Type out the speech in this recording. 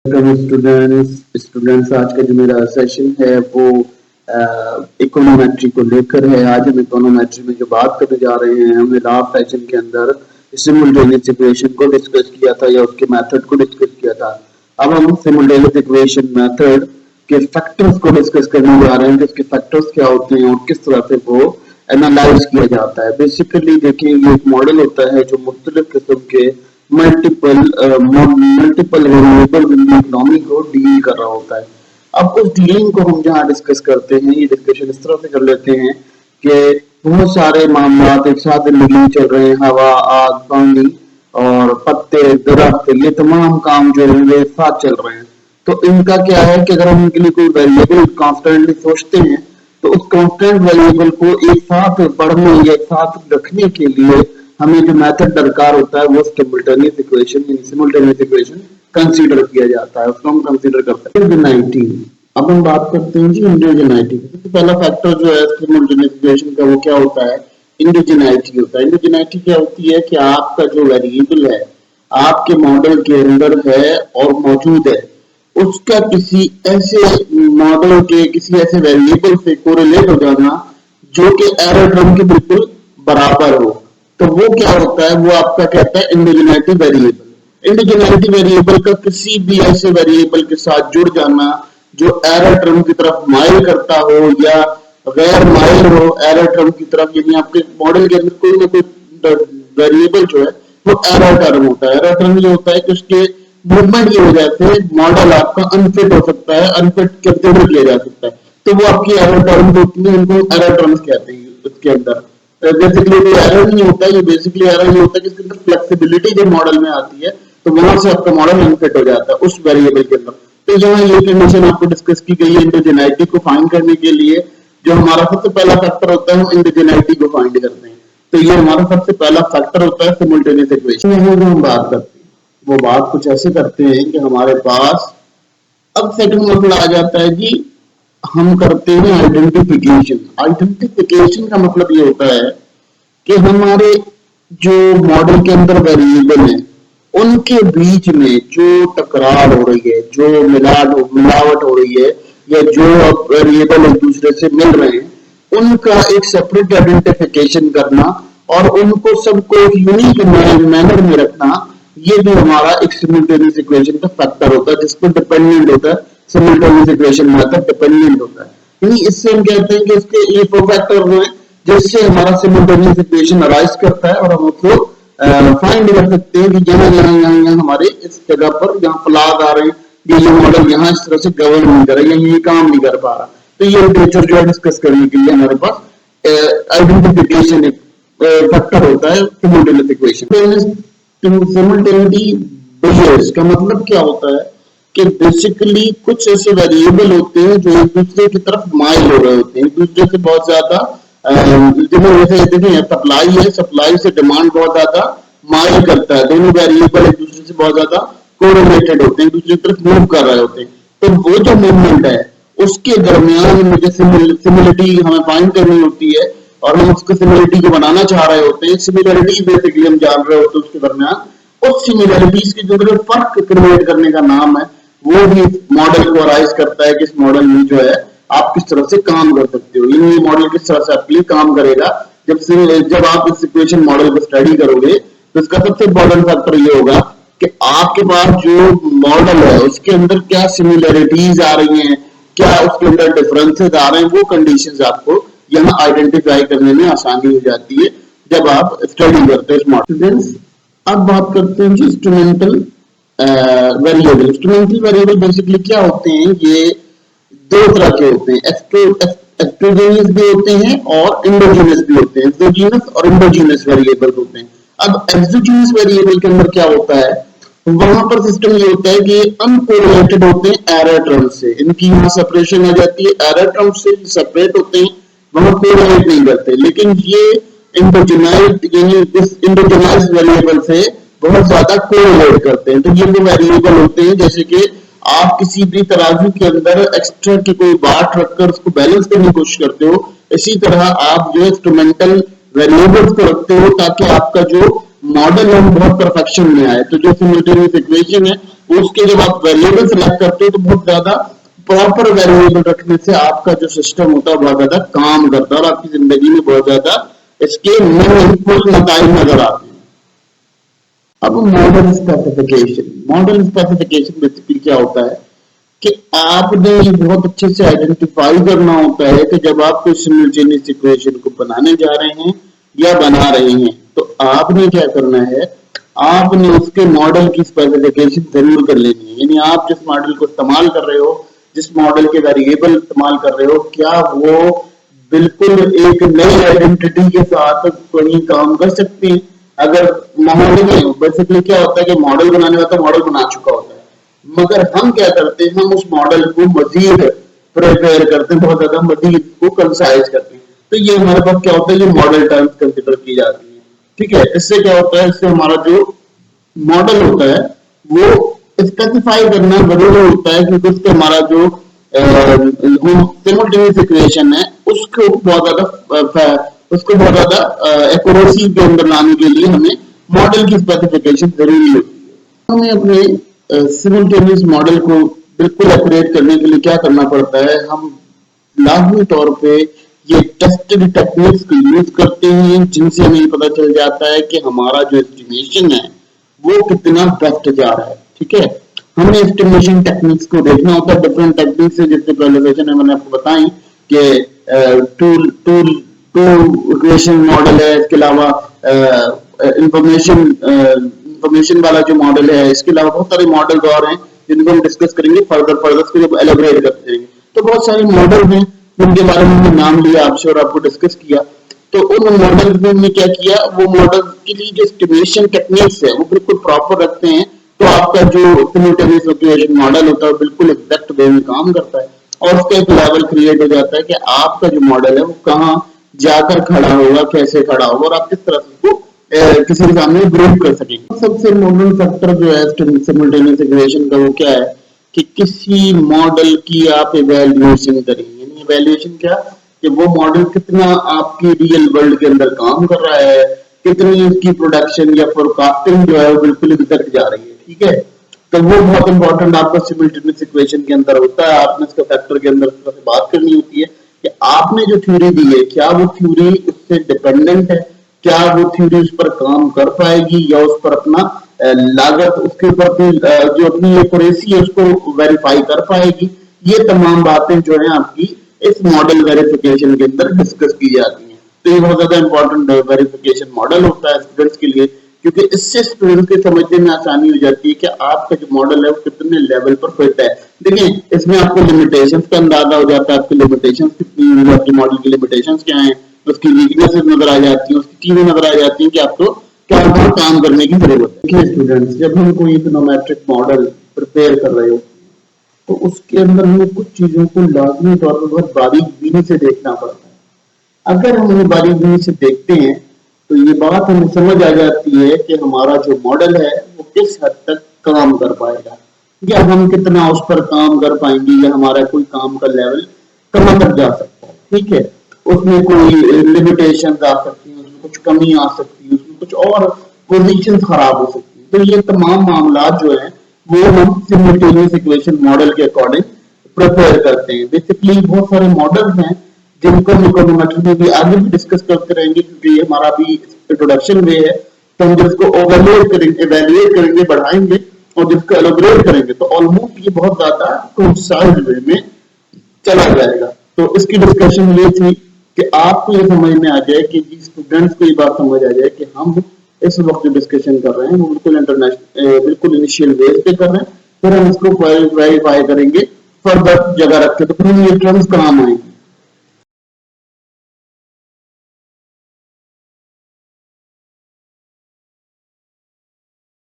Welcome students आज का जो मेरा सेशन है वो इकोनोमेट्री को लेकर है। आज हम इकोनोमेट्री में जो बात करने जा रहे हैं, हमने लास्ट सेशन के अंदर सिमुलटेनियस इक्वेशन को डिस्कस किया था या उसके मेथड को डिस्कस किया था। अब हम सिमुलटेनियस इक्वेशन मेथड के फैक्टर्स को डिस्कस करने जा रहे हैं कि उसके फैक्टर्स क्या होते हैं और किस तरह से वो एनालाइज किया जाता है। बेसिकली देखिए, ये एक मॉडल होता है जो मुख्तलिफ किस्म के मल्टीपल वेरिएबल इकोनॉमी को डील कर रहा होता है। अब उस डीलिंग को हम जहाँ डिस्कस करते हैं, ये डिस्कशन इस तरह से कर लेते हैं कि बहुत सारे मामला एक साथ जिंदगी में चल रहे हैं। हवा, आग, पानी और पत्ते, दरख्त, ये तमाम काम जो है वे साथ चल रहे हैं। तो इनका क्या है कि अगर हम इनके लिए कोई वेरिएबल कॉन्स्टेंटली सोचते हैं तो उस कॉन्स्टेंट वेरिएबल को एक साथ पढ़ने या एक साथ रखने के लिए हमें जो मेथड दरकार होता है वो सिमुलटेनियस इक्वेशन कंसीडर किया जाता है। उसको हम कंसीडर करते हैं इंडिविजुअलिटी। अब हम बात करते हैं जी इंडिविजुअलिटी। तो पहला फैक्टर जो है सिमुलटेनियस इक्वेशन का वो क्या होता है? इंडिविजुअलिटी होता है। इंडिविजुअलिटी क्या होती है कि आपका जो वेरिएबल है आपके मॉडल के अंदर है और मौजूद है, उसका किसी ऐसे मॉडल के किसी ऐसे वेरिएबल से कोरिलेट हो जाना जो कि एरर टर्म के बिल्कुल बराबर हो। तो वो क्या होता है? वो आपका कहता है इंडिविजुअलिटी वेरिएबल। इंडिविजुअलिटी वेरिएबल का किसी भी ऐसे वेरिएबल के साथ जुड़ जाना जो एरर टर्म की तरफ माइल करता हो या गैर माइल हो एरर टर्म की तरफ, यानी आपके मॉडल के अंदर कोई ना कोई वेरिएबल जो है वो एरर टर्म होता है। एरर टर्म ये होता है कि उसके मूवमेंट की वजह से मॉडल आपका अनफिट हो सकता है, अनफिट कंसिडर किया जा सकता है। तो वो आपकी एरर टर्म होती है, उनको एरर टर्म्स कहते हैं। उसके अंदर बेसिकली कोई एरर नहीं होता है, ये बेसिकली एरर ये होता है कि इसके अंदर फ्लेक्सिबिलिटी जब मॉडल में आती है तो वहां से आपका मॉडल अनफिट हो जाता है उस वेरिएबल के अंदर। तो यहाँ ये कंडीशन आपको डिस्कस की गई है इंडिविजुअलिटी को फाइंड करने के लिए। जो हमारा सबसे पहला फैक्टर होता है हम इंडिविजुअलिटी को फाइंड करते हैं। तो ये हमारा सबसे पहला फैक्टर होता है सिमुलटेनियस इक्वेशन। यहाँ जो हम बात करते हैं वो बात कुछ ऐसे करते हैं कि हमारे पास अब सेकंड मतलब आ जाता है जी, हम करते हैं आइडेंटिफिकेशन। आइडेंटिफिकेशन का मतलब ये होता है कि हमारे जो मॉडल के अंदर वेरिएबल है उनके बीच में जो टकरार हो रही है, जो मिलावट हो रही है या जो वेरिएबल एक दूसरे से मिल रहे हैं, उनका एक सेपरेट आइडेंटिफिकेशन करना और उनको सबको एक यूनिक मैनर में रखना, ये भी हमारा एक सिमुलटेनियस इक्वेशन का फैक्टर होता है, जिसको डिपेंडेंट होता है। सिमुलटेनियस इक्वेशन मेथड डिपेंडेंट होता है, यानी इससे हम कहते हैं कि इसके ये दो फैक्टर हैं जिससे हमारा सिमुलटेनियस इक्वेशन अराइज करता है और हम उसको फाइंड कर सकते हैं कि यहाँ हमारे इस जगह पर यहाँ फ्लॉज आ रहे हैं, ये मॉडल यहाँ इस तरह से गवर्न नहीं कर रहा, ये काम नहीं कर पा रहा। तो ये लिटरेचर जो है डिस्कस करने के लिए हमारे पास आइडेंटिफिकेशन फैक्टर होता है सिमुलटेनियस इक्वेशन। सिमुलटेनिटी बिहेव्स का मतलब क्या होता है कि बेसिकली कुछ ऐसे वेरिएबल होते हैं जो एक दूसरे की तरफ माइल हो रहे होते हैं, एक दूसरे से बहुत ज्यादा जैसे देखें सप्लाई है, सप्लाई से डिमांड बहुत ज्यादा माइल करता है। दोनों वेरिएबल एक दूसरे से बहुत ज्यादा कोरिलेटेड होते हैं, एक दूसरे की तरफ मूव कर रहे होते हैं। तो वो जो मूवमेंट है उसके दरमियान मुझे सिमिलरिटी हमें फाइंड करनी होती है और हम उसको सिमिलरिटी को बनाना चाह रहे होते हैं। सिमिलरिटी बेसिकली हम जान रहे होते हैं उसके दरमियान उस सिमिलरिटीज के जो फर्क क्रिएट करने का नाम है वो भी मॉडल को अराइज करता है कि इस मॉडल में जो है आप किस तरह से काम कर सकते हो, ये मॉडल किस तरह से आपके लिए काम करेगा। जब आप इस इक्वेशन मॉडल को स्टडी करोगे तो इसका सबसे इम्पोर्टेंट फैक्टर ये होगा कि आपके पास जो मॉडल है उसके अंदर क्या सिमिलरिटीज आ रही हैं, क्या उसके अंदर डिफरेंसेस आ रहे हैं, वो कंडीशंस आपको यहाँ आइडेंटिफाई करने में आसानी हो जाती है जब आप स्टडी करते हैं मॉडल। अब बात करते हैं जी instrumental variable. Instrumental variable basically क्या होते हैं? ये दो तरह के होते हैं, एक्सोजेनियस भी होते हैं और इंडोजेनियस भी होते हैं। एक्सोजेनियस और इंडोजेनियस वेरिएबल होते हैं। अब एक्सोजेनियस वेरिएबल के अंदर क्या होता है? वहां पर सिस्टम ये होता है कि अनकोरिलेटेड होते हैं एरर टर्म से, इनकी यहाँ सेपरेशन आ जाती है, एरर टर्म से सेपरेट होते हैं, वहां कोरिलेट नहीं करते। लेकिन ये इंडोजेनाइज वेरिएबल से बहुत ज्यादा कोरिलेट करते हैं। तो ये वो वेरिएबल होते हैं जैसे कि आप किसी भी तराजू के अंदर एक्स्ट्रा की कोई बाट रखकर उसको बैलेंस करने की कोशिश करते हो, इसी तरह आप जो इंस्ट्रूमेंटल वेरिएबल्स को रखते हो ताकि आपका जो मॉडल है वो बहुत परफेक्शन में आए। तो जो सिमुलटेनियस इक्वेशन है उसके जब आप वेरिएबल सिलेक्ट करते हो तो बहुत ज्यादा प्रॉपर वेरिएबल रखने से आपका जो सिस्टम होता है बहुत ज्यादा काम करता है और आपकी जिंदगी में बहुत ज्यादा इसके नतीजे नजर आते हैं। अब मॉडल स्पेसिफिकेशन बेसिकली क्या होता है कि आपने ये बहुत अच्छे से आइडेंटिफाई करना होता है कि जब आप कोई सिमुलटेनियस इक्वेशन को बनाने जा रहे हैं या बना रहे हैं तो आपने क्या करना है, आपने उसके मॉडल की स्पेसिफिकेशन जरूर कर लेनी है। यानी आप जिस मॉडल को इस्तेमाल कर रहे हो, जिस मॉडल के वेरिएबल इस्तेमाल कर रहे हो, क्या वो बिल्कुल एक नई आइडेंटिटी के साथ कोई काम कर सकते हैं। अगर मॉडल में बेसिकली क्या होता है कि मॉडल बनाने वाला तो मॉडल बना चुका होता है, मगर हम क्या करते हैं, हम उस मॉडल को मजीद प्रिपेयर करते हैं, बहुत ज्यादा मजीद को कंसाइज करते हैं। तो ये हमारे पास क्या होता है, ये मॉडल टर्म्स कंसिडर की जाती है। ठीक है, इससे क्या होता है, इससे हमारा जो मॉडल होता है वो स्पेसिफाई करना जरूरी होता है, क्योंकि उससे हमारा जो सिमुलटेनियस इक्वेशन है उसको बहुत ज्यादा एक्यूरेसी के अंदर लाने के लिए हमें मॉडल की स्पेसिफिकेशन जरूरी होती है। हमें अपने सिमुलटेनियस मॉडल को बिल्कुल एक्यूरेट करने के लिए क्या करना पड़ता है, हम लाजमी तौर पे ये टेस्टेड टेक्निक्स को यूज करते हैं, जिनसे हमें पता चल जाता है कि हमारा जो एस्टिमेशन है वो कितना बेस्ट जा रहा है। ठीक है, हमें एस्टिमेशन टेक्निक्स को देखना होता है, डिफरेंट टेक्निक्स है, जिससे पहले सेशन में मैंने आपको बताई कि टू इक्वेशन मॉडल है, इसके अलावा इंफॉर्मेशन वाला जो मॉडल है, इसके अलावा बहुत सारे मॉडल और हैं जिनको हम डिस्कस करेंगे फर्दर इसको जब एलेबरेट करते रहेंगे। तो बहुत सारे मॉडल हैं जिनके बारे में हमने नाम लिया आपसे और आपको डिस्कस किया। तो उन मॉडल में हमने क्या किया, वो मॉडल के लिए जो एस्टिमेशन टेक्निक्स है वो बिल्कुल प्रॉपर रखते हैं, तो आपका जो सिमुलटेनियस इक्वेशन मॉडल होता है बिल्कुल एग्जैक्ट वे में काम करता है और उसका एक लेवल क्रिएट हो जाता है कि आपका जो मॉडल है वो कहाँ जाकर खड़ा होगा, कैसे खड़ा होगा और आप किस तरह से उसको किसी के सामने ग्रुप कर सकेंगे। सबसे इम्पोर्टेंट फैक्टर जो है सिमुलटेनियस इक्वेशन का वो क्या है कि किसी मॉडल की आप इवैल्यूएशन करेंगे। यानी इवैल्यूएशन क्या, कि वो मॉडल कितना आपकी रियल वर्ल्ड के अंदर काम कर रहा है, कितनी उसकी प्रोडक्शन या फोरकास्टिंग जो है वो बिल्कुल एग्जैक्ट जा रही है। ठीक है, तो वो बहुत इंपॉर्टेंट आपका सिमुलटेनियस इक्वेशन के अंदर होता है। आपने इसका फैक्टर के अंदर बात करनी होती है कि आपने जो थ्योरी दी है क्या वो थ्योरी उससे डिपेंडेंट है, क्या वो थ्योरी उस पर काम कर पाएगी या उस पर अपना लागत, उसके ऊपर जो अपनी एक्यूरेसी है उसको वेरीफाई कर पाएगी। ये तमाम बातें जो है आपकी इस मॉडल वेरिफिकेशन के अंदर डिस्कस की जाती हैं। तो ये बहुत ज्यादा इंपॉर्टेंट वेरिफिकेशन मॉडल होता है स्टूडेंट्स के लिए, क्योंकि इससे स्टूडेंट्स के समझने में आसानी हो जाती है कि आपका जो मॉडल है वो कितने लेवल पर फिट है। देखिए, इसमें आपको लिमिटेशंस का अंदाजा हो जाता है, आपकी लिमिटेशंस कितनी है, आपके मॉडल की लिमिटेशंस क्या है, उसकी वीकनेसेस नजर आ जाती है, उसकी चीजें नजर आ जाती है कि आपको क्या काम करने की जरूरत है। देखिए स्टूडेंट्स, जब हम कोई इकोनोमेट्रिक मॉडल प्रिपेयर कर रहे हो तो उसके अंदर हमें कुछ चीजों को लाजमी तौर पर बहुत बारीकबीनी से देखना पड़ता है। अगर हम ये बारीकबीनी से देखते हैं तो ये बात हमें समझ आ जाती है कि हमारा जो मॉडल है वो किस हद तक काम कर पाएगा, या हम कितना उस पर काम कर पाएंगे, या हमारा कोई काम का लेवल कहाँ तक जा सकता है। ठीक है, उसमें कोई लिमिटेशन आ सकती है, उसमें कुछ कमी आ सकती है, उसमें कुछ और पोजीशन खराब हो सकती है। तो ये तमाम मामला जो है वो हम सिमुलटेनियस इक्वेशन मॉडल के अकॉर्डिंग प्रिपेयर करते हैं। बेसिकली बहुत सारे मॉडल्स हैं जिनको हम इकोनोमेट्री में भी आगे भी डिस्कस करते रहेंगे, क्योंकि ये हमारा भी इंट्रोडक्शन वे है। तो हम जिसको एवेल्युएट करेंगे, बढ़ाएंगे और जिसको एलोबरेट करेंगे तो ऑलमोस्ट ये बहुत ज्यादा कंसाइज वे में चला जाएगा। तो इसकी डिस्कशन ये थी कि आपको ये समझ में आ जाए कि स्टूडेंट्स को ये बात समझ आ जाए कि हम इस वक्त जो डिस्कशन कर रहे हैं वो बिल्कुल इंटरनेशनल बिल्कुल इनिशियल बेस पे कर रहे हैं, फिर हम इसको वेरीफाई करेंगे फर्दर जगह रख के, तो फिर ये टर्म्स काम आएंगे।